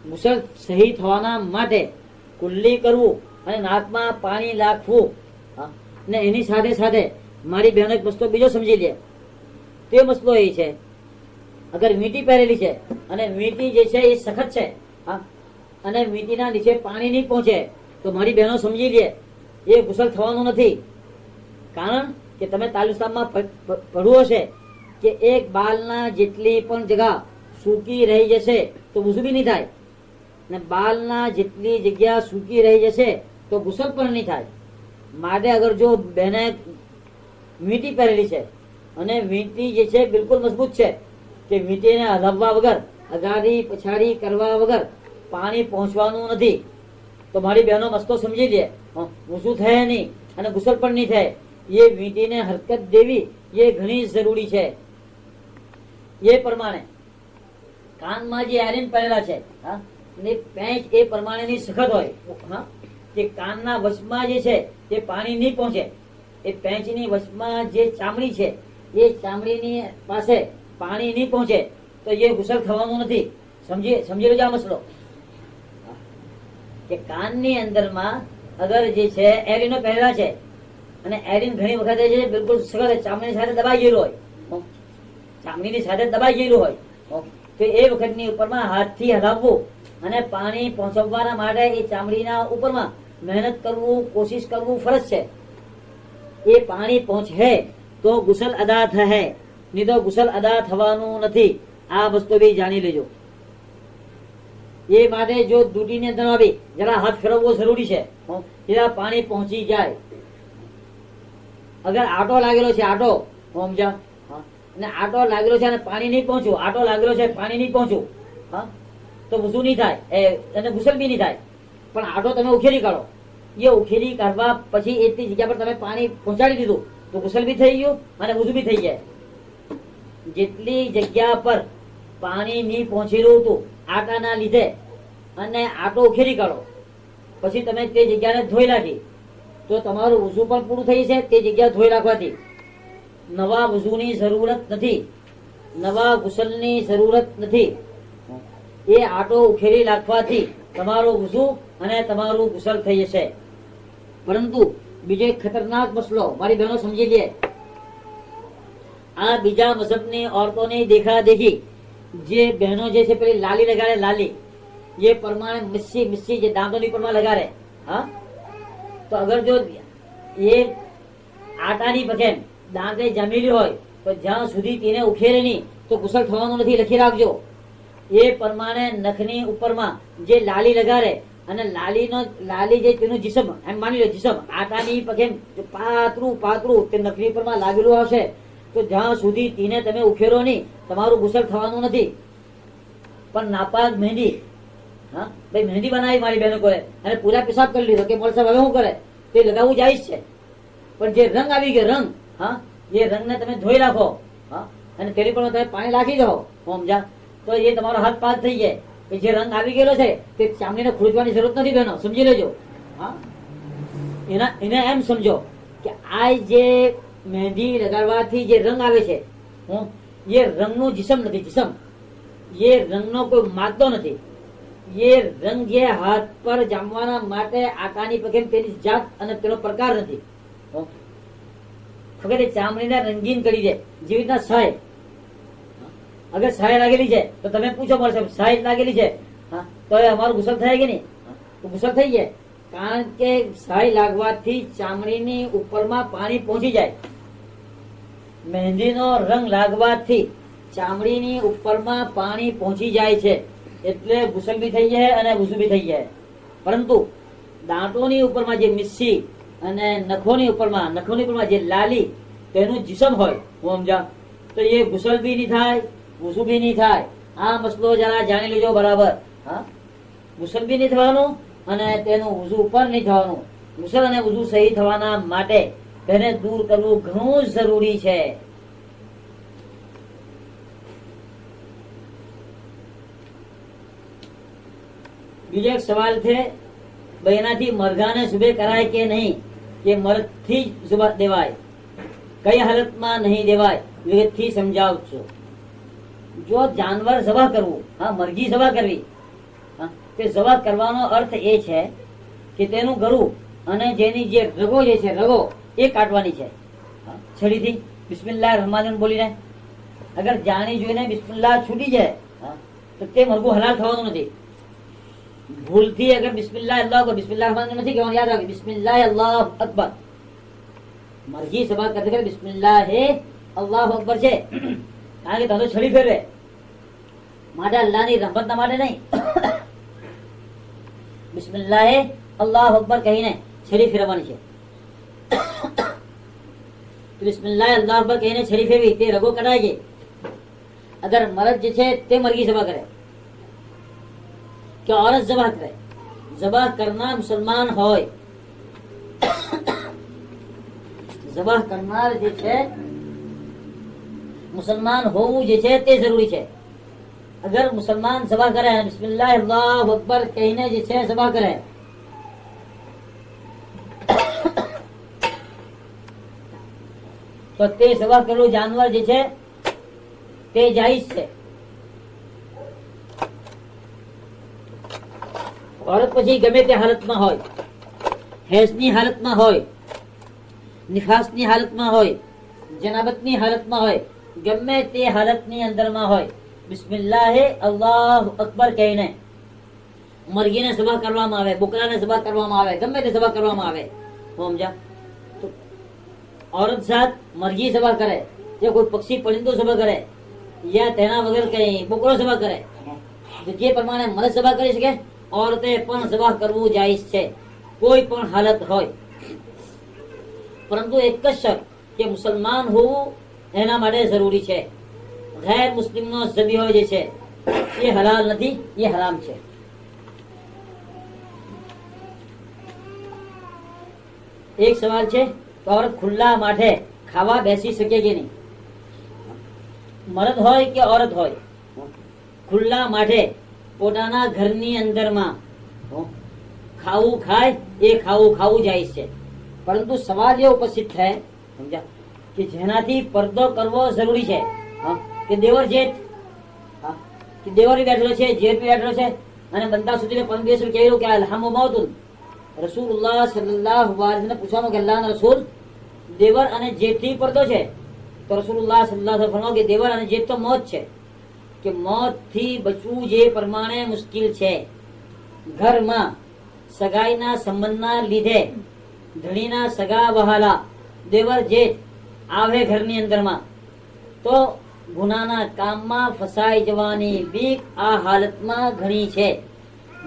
ગુસલ સહી થવાના માટે કુલ્લી કરવું અને નાકમાં પાણી નાખવું, ને એની સાથે સાથે મારી બહેનો એક મસલો બીજો સમજી લે. તે મસલો એ છે, અગર વીંટી પહેરેલી છે અને વીંટી જે છે એ સખત છે અને વીંટીના નીચે પાણી નહીં પહોંચે તો મારી બહેનો સમજી લે એ ગુસલ થવાનું નથી. કારણ કે તમે તાલુસ્તાનમાં પડવું હશે કે એક બાલના જેટલી પણ જગ્યા સૂકી રહી જશે તો વઝુ બી નહીં થાય, ને બાલના જેટલી જગ્યા સૂકી રહી જશે તો ગુસલ પણ નહીં થાય. માટે અગર જો બહેને વીંટી પહેરેલી છે અને વીંટી જે છે બિલકુલ મજબૂત છે કે વીંટીને હલાવવા વગર, અગાડી પછાડી કરવા વગર પાણી પહોંચવાનું નથી, તો મારી બહેનો મસ્તો સમજી લે વઝુ થાય નહીં અને ગુસલ પણ નહીં થાય. એ વીંટીને હરકત દેવી એ ઘણી જરૂરી છે. એ પ્રમાણે કાનમાં જે આયરન પહેરેલા છે ને પેંચ એ પ્રમાણેની સખત હોય કે કાનના વચમાં જે છે તે પાણી નહીં પહોંચે. એ પેંચની વચમાં જે ચામડી છે એ ચામડીની પાસે પાણી નહીં પહોંચે તો એ ગુસલ થવાનું નથી. સમજી લેજો આ મસલો કે કાનની અંદરમાં અગર જે છે એરિનો પહેરેલા છે અને એરિન ઘણી વખતે છે બિલકુલ સખત ચામડીની સાથે દબાઈ ગયેલું હોય, ચામડીની સાથે દબાઈ ગયેલું હોય તો એ વખતની ઉપરમાં હાથથી હલાવવું અને પાણી પહોંચવવાના માટે એ ચામડીના ઉપરમાં મહેનત કરવું, કોશિશ કરવું ફરજ છે. એ પાણી પહોંચે તો ગુસલ અદા થશે, નહીં તો ગુસલ અદા થવાનું નથી. આ વસ્તુ બી જાણી લેજો. એ માટે જો ડ્યુટીની અંદર આવી જરા હાથ ફેરવવો જરૂરી છે, જરા પાણી પહોંચી જાય. અગર આટો લાગેલો છે, આટો સમજા, અને આટો લાગેલો છે અને પાણી નહીં પહોંચ્યું, આટો લાગેલો છે પાણી નહીં પહોંચ્યું તો વઝુ નહીં થાય અને ગુસલ બી નહીં થાય. પણ આટો તમે ઉખેરી કાઢો, એ ઉખેરી કાઢવા પછી એટલી જગ્યા પર તમે પાણી પહોંચાડી દીધું તો ગુસલ બી થઈ ગયું અને વઝુ બી થઈ જાય. જેટલી જગ્યા પર પાણી નહીં પહોંચેલું હતું આટાના લીધે અને આટો ઉખેરી કાઢો પછી તમે તે જગ્યાને ધોઈ નાખી તો તમારું વઝુ પણ પૂરું થઈ છે. તે જગ્યા ધોઈ નાખવાથી નવા વઝુની જરૂરત નથી, નવા ગુસલની જરૂરત નથી. એ આટો ઉખેરી નાખવાથી તમારું વઝુ અને તમારું ગુસલ થઈ જશે. પરંતુ બીજો એક ખતરનાક મસલો મારી બહેનો સમજી લે. આ બીજા મઝહબની ઓરતોની દેખા દેખી જે બહેનો જે છે પેલી લાલી લગાડે, લાલી એ પ્રમાણે મિસ્સી જે દાંતોની પ્રમાણે લગાડે, તો અગર જો એ આટાની પકેમ દાંતે જમેલી હોય તો જ્યાં સુધી તેને ઉખેરે નહીં તો ગુસલ થવાનું નથી. લખી રાખજો. એ પ્રમાણે નખની ઉપરમાં જે લાલી લગાડે અને લાલી જે તેનું જીસમ એમ માની લો જીસમ આટાની પકેમ પાતળું તે નખની ઉપરમાં લાગેલું આવશે તો જ્યાં સુધી તેને તમે ઉખેરો નહીં તમારું ગુસલ થવાનું નથી. પણ નાપાક મહેંદી, ભાઈ મહેંદી બનાવી મારી બહેનો કરે અને પૂરા પેશાબ કરી લીધો કે મોલ સાહેબ હવે શું કરે તે લગાવવું જાય છે. પણ જે રંગ આવી ગયો રંગ, એ રંગને તમે ધોઈ રાખો અને તેની પર તમે પાણી નાખી દો સમજા તો એ તમારો હાથ પાસ થઈ જાય. જે રંગ આવી ગયેલો છે તે ચામડીને ખોજવાની જરૂરત નથી બહેનો, સમજી લેજો. એને એમ સમજો કે આ જે મહેંદી લગાડવાથી જે રંગ આવે છે એ રંગનું જીસમ નથી, જીસમ એ રંગનો કોઈ માદો નથી. એ રંગ જે હાથ પર જામવાના માટે આટાની પકેમ તેની જાત અને તેનો પ્રકાર નથી. ફક્ત ચામડીને રંગીન કરી દે. જેવી રીતના સાય, અગર સાય લાગેલી છે તો તમે પૂછો મળશે સાય લાગેલી છે તો અમારું ગુસલ થાય કે નહીં? તો ગુસલ થઈ જાય. કારણ કે સાય લાગવાથી ચામડીની ઉપરમાં પાણી પહોંચી જાય. મહેંદીનો રંગ લાગવાથી ચામડીની ઉપરમાં પાણી પહોંચી જાય છે એટલે ગુસલ બી થઈ જાય અને વઝુ બી થઈ જાય. પરંતુ દાંતોની ઉપરમાં જે મિસ્સી અને નખોની ઉપરમાં જે લાલી તેનું જીસમ હોય સમજા તો એ ગુસલ બી નહીં થાય, વઝુ બી નહીં થાય. આ મસલો જરા જાણી લેજો બરાબર. ગુસલ બી નહીં થવાનું અને તેનું વઝુ પણ નહીં થવાનું. ગુસલ અને ઉઝુ સહી થવાના માટે તેને દૂર કરવું ઘણું જરૂરી છે. બીજો એક સવાલ છે, એનાથી મરઘાને સુબે કરાય કે નહીં, કે મર્દ થી જ સુબહ દેવાય, કઈ હાલતમાં નહીં દેવાય, વિગતથી સમજાવજો. જો જાનવર ઝબહ કરવું, હા મરઘી ઝબહ કરવી, તે ઝબહ કરવાનો અર્થ એ છે કે તેનું ગળું અને જેની જે રગો જે છે રગો એ કાઢવાની છે છડીથી બિસ્મિલ્લાહ રહમાન રહીમ બોલીને. અગર જાણી જોઈને બિસ્મિલ્લાહ છૂટી જાય તો તે મરઘું હલાલ થવાનું નથી. ભૂલથી અગર બિસ્મિલ્લાહ અલ્લાહ અકબર, બિસ્મિલ્લાહ રહમાન રહીમ નથી કહેવાનું, યાદ રાખજો બિસ્મિલ્લાહ અલ્લાહ અકબર. મરઘી સભા કરતી કરે બિસ્મિલ્લાહ હે અલ્લાહ અકબર છે, કારણ કે તમે છડી ફેરવે માટે અલ્લાહની રહમતના માટે નહીં. બિસ્મિલ્લાહ હે અલ્લાહ અકબર કહીને છડી ફેરવવાની છે. બિસ્મિલ્લાહ અલ્લાહ અકબર કહીને છડી ફેરવી તે રગો કઢાય છે. અગર મરદ જે છે તે મરઘી સભા કરે કે औरत જબા કરે, જબા કરનાર મુસલમાન હોય, જબા કરનાર જે છે મુસલમાન હોવું જે છે તે જરૂરી છે. અગર મુસલમાન જબા કરે બિસ્મિલ્લાહ અલ્લાહ અકબર કહીને જે છે જબા કરે તો તે જબા કરેલું જાનવર જે છે તે જાયઝ છે. औरत પછી ગમે તે હાલતમાં હોય, હેઝની હાલતમાં હોય, નિફાસની હાલતમાં હોય, જનાબતની હાલતમાં હોય, ગમે તે હાલતની અંદરમાં હોય, બિસ્મિલ્લાહ અલ્લાહ અકબર કહીને મરઘીને સભા કરવામાં આવે, બોકરાને સભા કરવામાં આવે, ગમે તે સભા કરવામાં આવે. સમજા? તો औरत સાથ મરઘી સભા કરે, या કોઈ પક્ષી પરિંદો સભા કરે, યા તેના વગર કઈ બોકરો સભા કરે, જે પ્રમાણે મરદ સભા કરી શકે औरते પણ સભા કરવું જાયઝ છે, કોઈ પણ હાલત હોય. પરંતુ એક જ શર્ત કે મુસલમાન હોવું એના માટે જરૂરી છે. ગેર મુસ્લિમનો ઝબીહો જે છે એ હલાલ નથી, એ હરામ છે. એક સવાલ છે, औरत ખુલ્લા માઠે ખાવા બેસી શકે કે નહીં? મરદ હોય કે औरत હોય, ખુલ્લા માઠે પોતાના ઘરની અંદરમાં ખાવું ખાય એ ખાવું જાય છે. પરંતુ સવાલ એ ઉપસ્થિત થાય, સમજ્યા, કે જેનાથી પડદો કરવો જરૂરી છે. કે દેવર જેઠ, કે દેવર બેઠેલો છે, જેઠ બેઠેલો છે, અને બંદા સુધી પરમદેશ કહેલું કે અલ્હામુ મૌતુન. રસૂલુલ્લાહ સલ્લલ્લાહુ અલૈહિ વસલ્લમ પૂછવાનું કે અલ્લાહના રસૂલ દેવર અને જેઠથી પડદો છે? તો રસૂલુલ્લાહ સલ્લલ્લાહુ અલૈહિ વસલ્લમ ફરમાવ્યું કે દેવર અને જેઠ તો મોત છે, કે મોત થી બચવું જે પ્રમાણે મુશ્કેલ છે. ઘરમાં સગાઈના સંબંધના લીધે ધણીના સગા વહાલા દેવર જેઠ આવે ઘરની અંદરમાં તો ગુનાના કામમાં ફસાઈ જવાની બીક આ હાલતમાં ઘણી છે.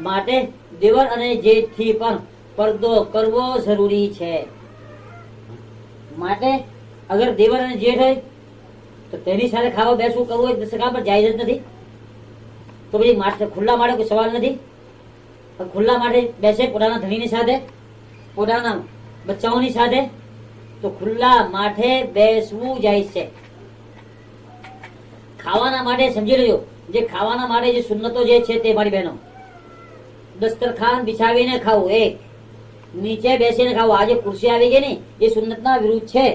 માટે દેવર અને જેઠથી પણ પડદો કરવો જરૂરી છે. માટે અગર દેવર અને જેઠ હોય તો તેની સાથે ખાવા બેસવું કરવું હોય સગા પર જાયઝ જ નથી. તો પછી ખુલ્લા માટે કોઈ સવાલ નથી. ખુલ્લા માટે બેસે પોતાના ધણીની સાથે, પોતાના બચ્ચાઓની સાથે, તો ખુલ્લા માઠે બેસવું જાય છે. ખાવાના માટે સમજી લેજો, જે ખાવાના માટે જે સુન્નતો જે છે તે મારી બહેનો, દસ્તરખાન બિછાવીને ખાવું, એક નીચે બેસીને ખાવું. આજે ખુરશી આવી ગઈ ને એ સુન્નતના વિરુદ્ધ છે.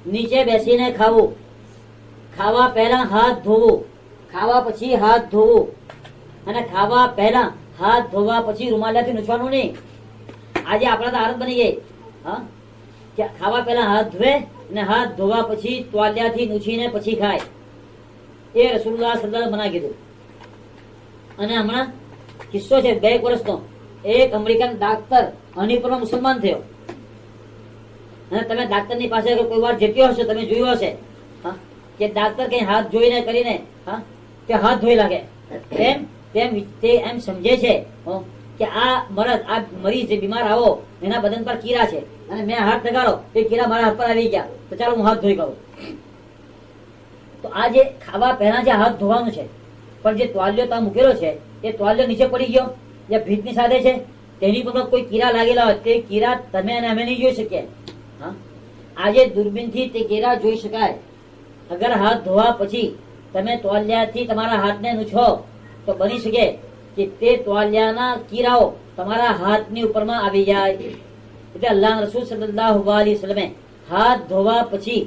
નીચે બેસીને ખાવું, ખાવા પહેલા હાથ ધોવું, ખાવા પછી હાથ ધોવું, અને ખાવા પહેલા હાથ ધોવા પછી રૂમાલાથી નૂછવાનું નહીં. આજે આપણા તો આદત બની ગઈ કે ખાવા પહેલા હાથ ધોવે ને હાથ ધોવા પછી ટોલિયાથી નૂછીને પછી ખાય. એ રસૂલુલ્લાહ સલ્લલ્લાહુ અલૈહિ વસલ્લમ મના કીધું. અને હમણાં કિસ્સો છે 2 વર્ષનો, એક અમેરિકન ડાક્ટર હનીપુરમાં મુસલમાન થયો. અને તમે ડાક્ટરની પાસે કોઈ વાર જગ્યો હશે, તમે જોયું હશે કે ડાક્ટર કઈ હાથ જોઈને કરીને તે હાથ ધોઈ લાગે. તે એમ સમજે છે કે આ મરદ, આ મરીઝ જે બીમાર આવો એના બદન પર કીડા છે અને મેં હાથ લગાડો તે કીડા મારા હાથ પર આવી ગયા, તો ચાલો હું હાથ ધોઈ કહું. તો આ જે ખાવા પહેલા જે હાથ ધોવાનું છે, પણ જે ટોલિયો ત્યાં મૂકેલો છે એ ટોલિયો નીચે પડી ગયો યા ભીતની સાથે છે તેની પર કોઈ કીડા લાગેલા હોય તે કીડા તમે અને અમે નહીં જોઈ શકીએ. હા, આજે દૂરબીનથી તે કીડા જોઈ શકાય. અગર હાથ ધોવા પછી તમે તોલિયાથી તમારા હાથને નૂછો તો બની શકે કે તે તોલિયાના કીડાઓ તમારા હાથની ઉપરમાં આવી જાય. એટલે અલ્લાહ રસૂલ સલ્લલ્લાહુ અલૈહિ વસલ્લમે હાથ ધોવા પછી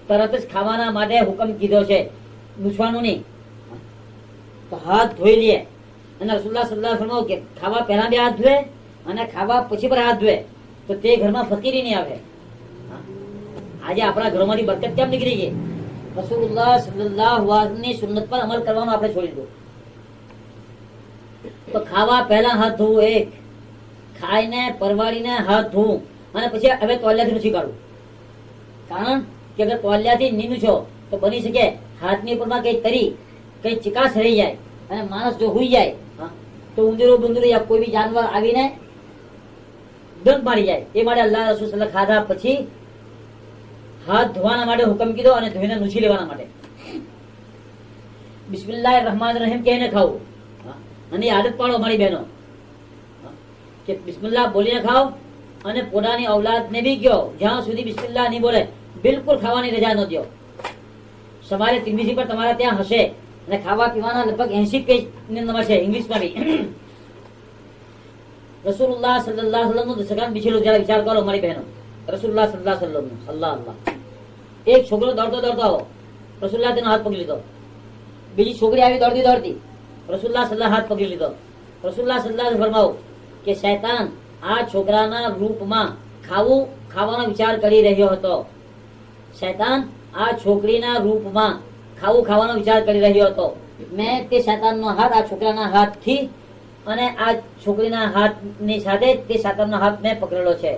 તરત જ ખાવાના માટે હુકમ કીધો છે, નૂછવાનું નહીં. તો હાથ ધોઈ લે અને રસૂલુલ્લાહ સલ્લલ્લાહુ અલૈહિ વસલ્લમ કે ખાવા પહેલા બે હાથ ધોએ અને ખાવા પછી પર હાથ ધોએ તો તે ઘરમાં ફકીરી નહીં આવે. આજે આપણા ઘરોમાંથી બરકત કેમ નીકળી ગઈ? રસૂલુલ્લાહ સલ્લલ્લાહુ અલૈહિ વસલ્લમની સુન્નત પર અમલ કરવાનું આપણે છોડી દીધું. તો ખાવા પહેલા હાથ ધોવું, એક ખાઈને પરવાળીને હાથ ધોવું અને પછી હવે તોલિયાથી નથી કાઢવું. કારણ કે અગર તોલિયાથી નીનું છો તો બની શકે હાથની ઉપરમાં કઈ તરી કઈ ચિકાસ રહી જાય અને માણસ જો હુઈ જાય તો ઉંદરો બંદરો યા કોઈ બી જાનવર આવીને દંત મારી જાય. એ માટે અલ્લાહ રસૂલ સલ્લલ્લાહુ ખાધા પછી હાથ ધોવાના માટે હુકમ કીધો અને ધોઈને નૂછી લેવાના માટે. બિસ્મિલ્લાહિર રહમાનિર રહીમ કહીને ખાવું. અને આદત પાડો મારી બહેનો કે બિસ્મિલ્લાહ બોલીને ખાઓ. અને પોતાની ઔલાદને બી કહો જ્યાં સુધી બિસ્મિલ્લાહ નહીં બોલે બિલકુલ ખાવાની રજા ન દો. સવારે તિરમિઝી પર તમારા ત્યાં હશે અને ખાવા પીવાના લગભગ 80 પેજ ની નંબર છે ઇંગ્લિશમાં બી. રસૂલુલ્લાહ સલ્લલ્લાહુ અલૈહિ વસલ્લમ નું દસ્તરખાન બિછેલું, જરા વિચાર કરો મારી બહેનો. રસૂલુલ્લાહ સલ્લલ્લાહુ અલૈહિ વસલ્લમ અલ્લાહ અલ્લાહ. એક છોકરો દોડતો આવો, રસૂલુલ્લાહ તેનો હાથ પકડી લીધો. બીજી છોકરી આવી દોડતી રસૂલુલ્લાહ સલ્લલ્લાહુ હાથ પકડી લીધો. રસૂલુલ્લાહ સલ્લલ્લાહુ અલૈહિ ફરમાવો કે શૈતાન આ છોકરાના રૂપમાં ખાવાનો વિચાર કરી રહ્યો હતો. શૈતાન આ છોકરીના રૂપમાં ખાવાનો વિચાર કરી રહ્યો હતો. મેં તે શૈતાનનો હાથ આ છોકરાના હાથથી અને આ છોકરીના હાથની સાથે તે શૈતાનનો હાથ મેં પકડેલો છે.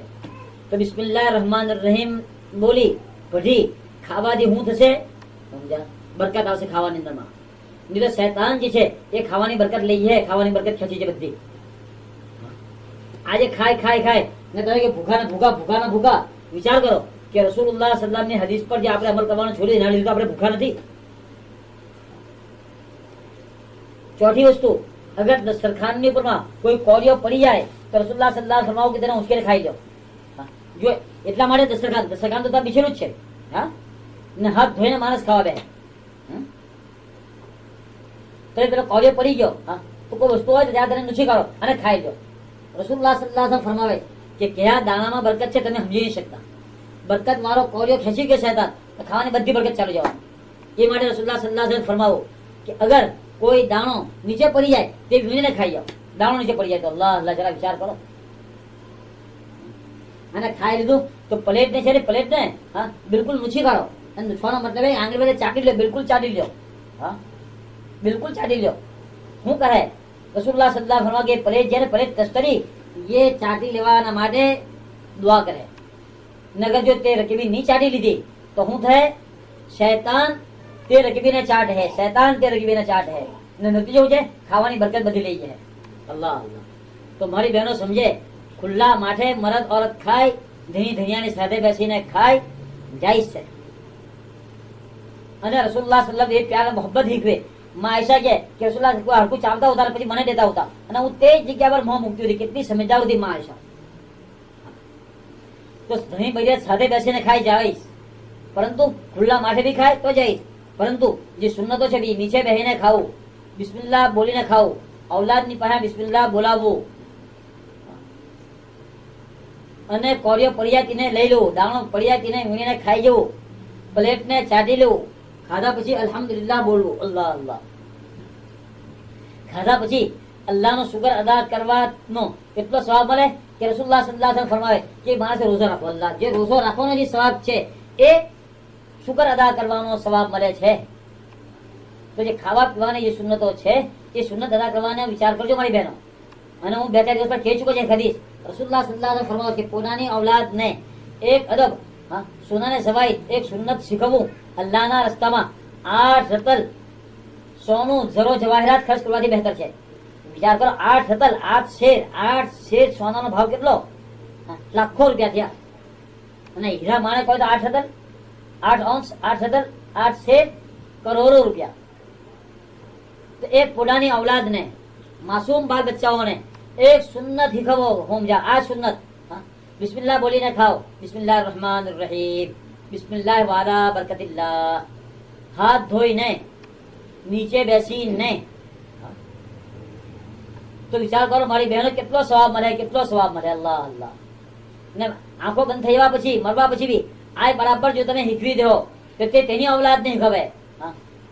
તો બિસ્મિલ્લાહિર રહમાનિર રહીમ બોલી કઢી ખાવાથી શું થશે? સમજ્યા? બરકત આવશે ખાવાની અંદરમાં. નહીં તો શૈતાન જે છે એ ખાવાની બરકત લઈ છે, ખાવાની બરકત ખેંચી છે બધી. આજે ખાય ને કહે કે ભૂખા. વિચાર કરો કે રસૂલુલ્લાહ સલ્લલ્લાહુ અલૈહિ વસલ્લમની હદીસ પર જે આપણે અમલ કરવાનું છોડી એના લીધે આપણે ભૂખા નથી. ચોથી વસ્તુ, અગર દસ્તરખાનની ઉપરમાં કોઈ કોળિયો પડી જાય તો રસૂલુલ્લાહ સલ્લલ્લાહુ અલૈહિ વસલ્લમ ફરમાવો કે તેને ઉંચકીને ખાઈ લો. જો એટલા માટે દસ્તરખાન તો ત્યાં બિછેલું જ છે. હા, ને હાથ ધોઈને માણસ ખાવા બે. તો પેલો કોળિયો પડી ગયો તો કોઈ વસ્તુ હોય તો ત્યાં તેને નૂછી કાઢો અને ખાઈ લો. રસૂલુલ્લાહ સલ્લલ્લાહુ અલૈહિ વસલ્લમ ફરમાવે કે કયા દાણામાં બરકત છે તમે સમજી નહીં શકતા. બરકત મારો કોળિયો ખેંચી ગયો શૈતાન તો ખાવાની બધી બરકત ચાલુ જવાની. એ માટે રસૂલુલ્લાહ સલ્લલ્લાહુ અલૈહિ વસલ્લમ ફરમાવો કે અગર કોઈ દાણો નીચે પડી જાય તે વીણીને ખાઈ જાઓ. દાણો નીચે પડી જાય તો અલ્લાહ અલ્લાહ, જરા વિચાર કરો. અને ખાઈ લીધું તો પ્લેટ ને છે ને પ્લેટ ને બિલકુલ નૂછી કાઢો. અને નૂછવાનો મતલબ આંગળી બધે ચાટી લો, બિલકુલ ચાટી લો. બિલકુલ ચાટી લો. શું કરે રસૂલુલ્લાહ સલ્લલ્લાહુ અલૈહિ વસલ્લમ કે પ્લેટ જ્યારે પ્લેટ તસ્તરી એ ચાટી લેવાના માટે દુઆ કરે. નગર જો તે રકીબી નહીં ચાટી લીધી તો શું થાય? શૈતાન તે રકીબીને ચાટ હે, ને નતીજો છે ખાવાની બરકત બધી લઈ જાય. અલ્લાહ અલ્લાહ. તો મારી બહેનો સમજે, ખુલ્લા માથે મરદ औरत ખાય, ધનિયાની સાથે બેસીને ખાય, જાયઝ છે. અને રસૂલુલ્લાહ સલ્લલ્લાહુ અલૈહિ વસલ્લમ એ પ્યાર મોહબ્બત શીખવે. માં આયશા કે રસૂલુલ્લાહ કોઈ હરકું ચાવતા હતા પછી મને દેતા હતા અને હું તે જ જગ્યા પર મોં મૂકતી હતી. કેટલી સમજદાર હતી માં આયશા. તો ધણી બૈરિયત સાથે બેસીને ખાઈ જાવીશ, પરંતુ ખુલ્લા માથે બી ખાય તો જઈશ. પરંતુ જે સુન્નતો છે નીચે બેહીને ખાવું, બિસ્મિલ્લાહ બોલીને ખાવું, ઔલાદની પાસે બિસ્મિલ્લાહ બોલાવવું, અને કોળિયો પડિયાતીને લઈ લેવું, દાણો પડિયાતીને વીણીને ખાઈ જવું, પ્લેટને ચાટી લેવું, ખાધા પછી અલ્હમ્દુલિલ્લાહ બોલવું. અલ્લાહ અલ્લાહ. ખાધા પછી અલ્લાહનો શુકર અદા કરવાનો એટલો સવાબ મળે કે રસૂલુલ્લાહ સલ્લલ્લાહુ અલૈહિ વસલ્લમ ફરમાવે કે માણસે રોઝો રાખવો. અલ્લાહ જે રોઝો રાખવાનો જે સવાબ છે એ શુકર અદા કરવાનો સવાબ મળે છે. તો જે ખાવા પીવાની જે સુન્નતો છે એ સુન્નત અદા કરવાનો વિચાર કરજો મારી બહેનો. અને હું 2-4 દિવસ પર કહી ચૂક્યો છે હદીસ. રસૂલુલ્લાહ સલ્લલ્લાહુ અલૈહિ વસલ્લમ ફરમાવે કે પોતાની ઔલાદને એક અદબ સોનાને સવાઈ એક સુન્નત શીખવવું. અલ્લાહના રસ્તામાં 8 રતલ સોનું જરો જવાહરાત ખર્ચ કરવાથી બહેતર છે. વિચાર કરો, 8 રતલ 8 શેર સોનાનો ભાવ કેટલો? લાખો રૂપિયા થયા. અને હીરા માણેક હોય તો 8 રતલ 8 ઓંસ 8 રતલ 8 શેર કરોડો રૂપિયા. તો એક પોતાની ઔલાદને, માસૂમ બાલ બચ્ચાઓને એક સુન્નત શીખવો હોમજા, આ સુન્નત. બિસ્મિલ્લાહ બોલીને ખાઓ. બિસ્મિલ્લાહ રહમાન રહીમ, બિસ્મિલ્લાહ વાલા બરકતિલ્લાહ. હાથ ધોઈને નીચે બેસીને. તો વિચાર કરો મારી બહેનો કેટલો સ્વભાવ મળે, કેટલો સ્વભાવ મળે. અલ્લાહ અલ્લાહ. ને આંખો બંધ થયા પછી, મરવા પછી બી આ બરાબર જો તમે શીખવી દો તો તે તેની ઔલાદ નહીં ખવે.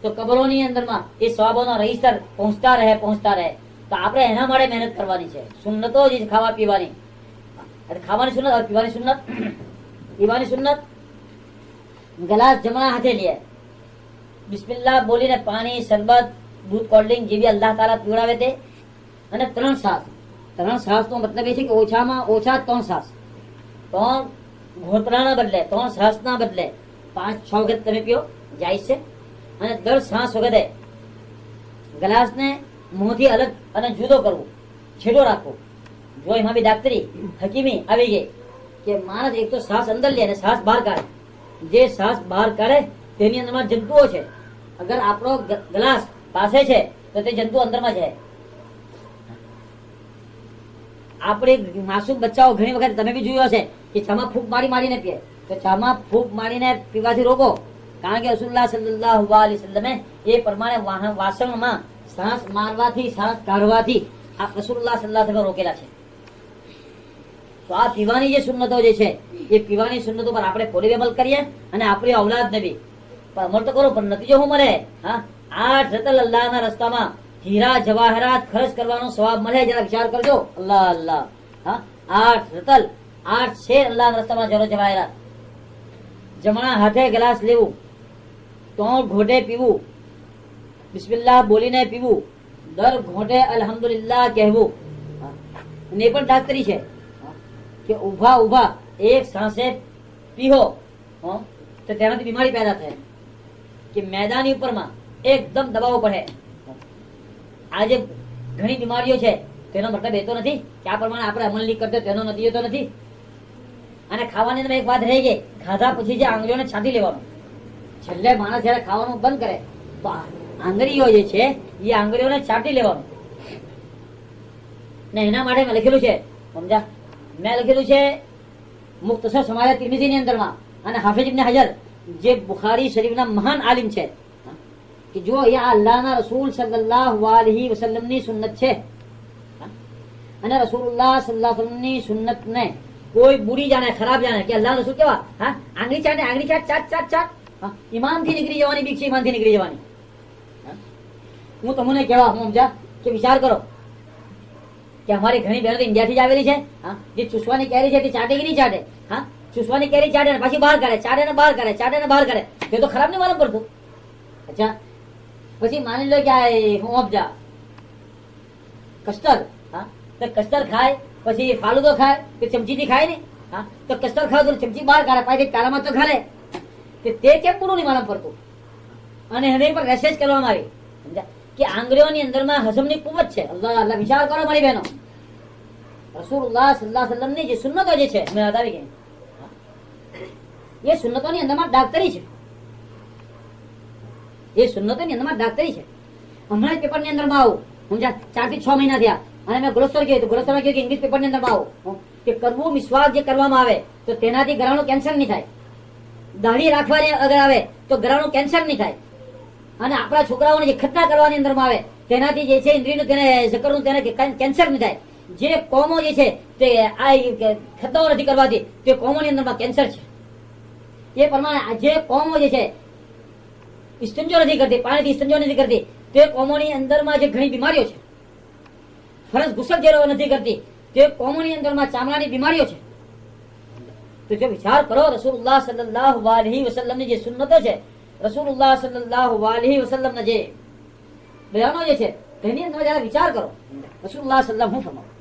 તો કબરોની અંદરમાં એ સ્વભાવનો રહીસર પહોંચતા રહે. તો આપણે એના માટે મહેનત કરવાની છે. સુન્નતો જ ખાવા પીવાની. ખાવાની સુન્નત, પીવાની સુન્નત. પીવાની સુન્નત ગ્લાસ જમણા હાથે લે, બિસ્મિલ્લાહ બોલીને પાણી, શરબત, દૂધ, કોલ્ડ્રિંક જેવી અલ્લાહ તાલા પીવડાવે તે. અને 3 શ્વાસ. 3 શ્વાસ નો મતલબ એ છે કે ઓછામાં ઓછા 3 શ્વાસ. 3 ઘોતરાના બદલે, 3 શ્વાસના બદલે 5-6 વખત તમે પીઓ, જાય છે. અને દર શ્વાસ વખતે ગ્લાસને મોંથી અલગ અને જુદો કરવું, છેડો રાખવો. જો એમાં બી ડાક્ટરી હકીમી આવી ગઈ કે માણસ એક તો શ્વાસ અંદર લે અને શ્વાસ બહાર કાઢે. જે શ્વાસ બહાર કાઢે તેની અંદરમાં જંતુઓ છે. અગર આપણો ગ્લાસ પાસે છે તો તે જંતુ અંદરમાં જાય. આપણે માસૂમ બચ્ચાઓ ઘણી વખત તમે બી જોયું હશે કે ચામાં ફૂંક મારીને પીએ. તો ચામાં ફૂંક મારીને પીવાથી રોકો. કારણ કે રસૂલુલ્લાહ સલ્લલ્લાહુ અલૈહિ વસલ્લમે એ પ્રમાણે વાસણમાં શ્વાસ મારવાથી, શ્વાસ કાઢવાથી આ રસૂલુલ્લાહ સલ્લલ્લાહુ અલૈહિ વસલ્લમ રોકેલા છે. તો આ પીવાની જે સુન્નતો જે છે એ પીવાની સુન્નતો પર આપણે પોતે અમલ કરીએ અને આપણી ઔલાદને બી અમલ તો કરો, પણ નતીજો શું મળે? 8 રતલ અલ્લાહના રસ્તામાં હીરા જવાહરાત ખર્ચ કરવાનો સવાબ મળે. જરા વિચાર કરજો. અલ્લાહ અલ્લાહ. 8 રતલ, 8 શેર અલ્લાહના રસ્તામાં જરો જવાહરાત. જમણા હાથે ગ્લાસ લેવું, 3 ઘોટે પીવું, બિસ્મિલ્લાહ બોલીને પીવું, દર ઘોટે અલ્હમ્દુલિલ્લાહ કહેવું. અને એ પણ ડાક્ટરી છે કે ઉભા એક સાંસે પીહો તો તેનાથી બીમારી પેદા થાય કે મેદાની ઉપરમાં એકદમ દબાવો પડે. આજે ઘણી બીમારીઓ છે તેનો મતલબ એ તો નથી કે આ પ્રમાણે આપણે અમલ નહીં કરતો તેનો નતીજો તો નથી. અને ખાવાની અંદર એક વાત રહી ગઈ, ખાધા પછી જે આંગળીઓને છાંટી લેવાનું. છેલ્લે માણસ જયારે ખાવાનું બંધ કરે તો આંગળીઓ જે છે એ આંગળીઓને છાંટી લેવાનું. ને એના માટે મેં લખેલું છે, સમજા, મેં લખેલું છે મુખ્તસર સમાજ તિરમિઝીની અંદરમાં. અને હાફિઝ ઇબ્ન હજર જે બુખારી શરીફના મહાન આલિમ છે કે જો એ અલ્લાહના રસૂલ સલ્લલ્લાહુ અલૈહિ વસલ્લમની સુન્નત છે. અને રસૂલુલ્લાહ સલ્લલ્લાહુ અલૈહિ વસલ્લમની સુન્નતને કોઈ બુરી જાણે, ખરાબ જાણે કે અલ્લાહ રસૂલ કેવા આંગળી ચાટ ચાટ ઈમાનથી નીકળી જવાની બીક છે. ઈમાનથી નીકળી જવાની. હું તમને કેવા હું સમજા કે વિચાર કરો કે અમારી ઘણી બહેનો તો ઇન્ડિયાથી જ આવેલી છે. જે ચૂસવાની કેરી છે તે ચાટે કે નહીં ચાટે? ચૂસવાની કેરી ચાટે ને પાછી બહાર કાઢે, ચાટે ને બહાર કાઢે. તે તો ખરાબ નહીં માલુમ પડતું. અચ્છા, પછી માની લો કે હું અબજા કસ્ટર્ડ, તો કસ્ટર્ડ ખાય પછી ફાલુદો ખાય કે ચમચીથી ખાય ને. તો કસ્ટર્ડ ખાવ તો ચમચી બહાર કાઢે, પાછી કાળામાં તો ખાલે. તે કેમ પૂરું નહીં માલુમ પડતું? અને એને પર રેસેસ કરવામાં આવી સમજા કે આંગળીઓની અંદરમાં હજમની કુવત છે. અલ્લાહ અલ્લાહ. વિચાર કરો મારી બહેનો, રસૂલુલ્લાહ સલ્લલ્લાહુ અલૈહિ વસલ્લમની જે સુન્નતો જે છે અમે બતાવી ગઈ, એ સુન્નતોની અંદરમાં ડાક્ટરી છે. એ સુન્નતોની અંદરમાં ડાક્ટરી છે. હમણાં પેપરની અંદરમાં આવું સમજા 4 થી 6 મહિના થયા અને મેં ગ્લોસ્ટર કહ્યું તો ગ્લોસ્ટરમાં કહ્યું કે ઇંગ્લિશ પેપરની અંદરમાં આવું કે કરવું મિસવાક જે કરવામાં આવે તો તેનાથી ગળાનું કેન્સર નહીં થાય. દાઢી રાખવાની અગર આવે તો ગળાનું કેન્સર નહીં થાય. અને આપણા છોકરાઓને જે ખતના કરવાની અંદરમાં આવે તેનાથી જે છે ઇન્દ્રિયનું તેને ઝકરનું તેને કેન્સર નહીં થાય. જે કોમો જે છે તે આ ખતનાઓ નથી કરવાથી તે કોમોની અંદરમાં કેન્સર છે. એ પ્રમાણે જે કોમો જે છે ઇસ્તંજો નથી કરતી, પાણીથી ઇસ્તંજો નથી કરતી, તે કોમોની અંદરમાં જે ઘણી બીમારીઓ છે. ફરજ ગુસલ જે નથી કરતી તે કોમોની અંદરમાં ચામડાની બીમારીઓ છે. તો જો વિચાર કરો રસૂલુલ્લાહ સલ્લલ્લાહુ અલૈહિ વસલ્લમની જે સુન્નતો છે, રસૂલુલ્લાહ સલ્લલ્લાહુ અલૈહિ વસલ્લમના જે બયાનો જે છે તેની અંદર જરા વિચાર કરો રસૂલુલ્લાહ સલ્લલ્લાહુ હું ફરમાવે.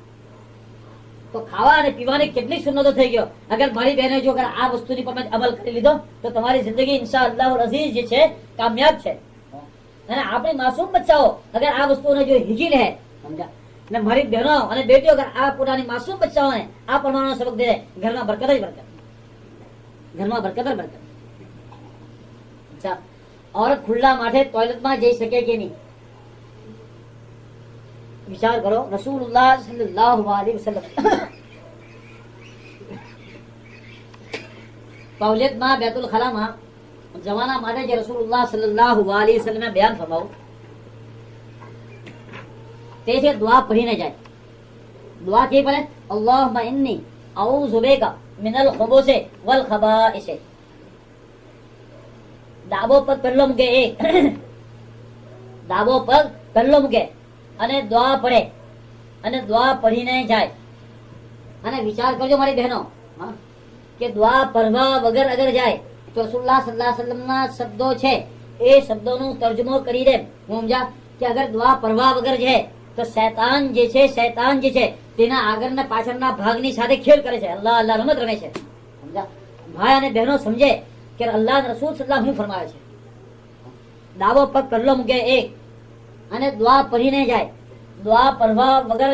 તો ખાવા અને પીવાની કેટલી સુન્નતો થઈ ગયો. અગર મારી બહેનો જો અગર આ વસ્તુની પર અમલ કરી લીધો તો તમારી જિંદગી ઇન્શાઅલ્લાહ અઝીઝ જે છે કામયાબ છે. અને આપણી માસૂમ બચ્ચાઓ અગર આ વસ્તુઓને જો હીજી લે સમજા, અને મારી બહેનો અને બેટીઓ અગર આ પોતાની માસૂમ બચ્ચાઓને આ પ્રમાણનો સબક દે, ઘરમાં બરકત જ બરકત, ઘરમાં બરકત જ બરકત. ઓરત ખુલ્લા માથે ટોયલેટમાં જઈ શકે કે નહીં? વિચાર કરો, રસૂલુલ્લાહ સલ્લલ્લાહુ અલૈહિ વસલ્લમ તૌલિદમાં બેતુલ ખલામાં જવાના માટે જે રસૂલુલ્લાહ સલ્લલ્લાહુ અલૈહિ વસલ્લમે બયાન ફરમાવ્યું તે છે દુઆ પઢીને જાય. દુઆ કેવી પડે? અલ્લાહુમ્મા ઇન્ની અઉઝુ બિકા મિનલ ખુબુસી વલ ખબાઇસી. ડાબો પગ પહેલો મૂકે એક, ડાબો પગ પહેલો મૂકે અને દુઆ પડે અને દુઆ પઢીને જાય. અને વિચાર કરજો મારી બહેનો, હા, કે દુઆ પઢવા વગર અગર જાય તો રસૂલુલ્લાહ સલ્લલ્લાહુ અલૈહિ વસલ્લમના શબ્દો છે એ શબ્દોનો તર્જમો કરી દે. હું સમજા કે અગર દુઆ પઢવા વગર જાય તો શૈતાન જે છે તેના આગળના પાછળના ભાગની સાથે ખેલ કરે છે, અલ્લાહ અલ્લાહ રમત રમે છે. સમજા ભાઈ અને બહેનો સમજે કે અલ્લાહ રસૂલ સલ્લલ્લાહુ હું ફરમાવે છે. ડાબો પગ પહેલો મૂકે એક અને દુઆ પઢીને જાય. દુઆ પઢવા વગર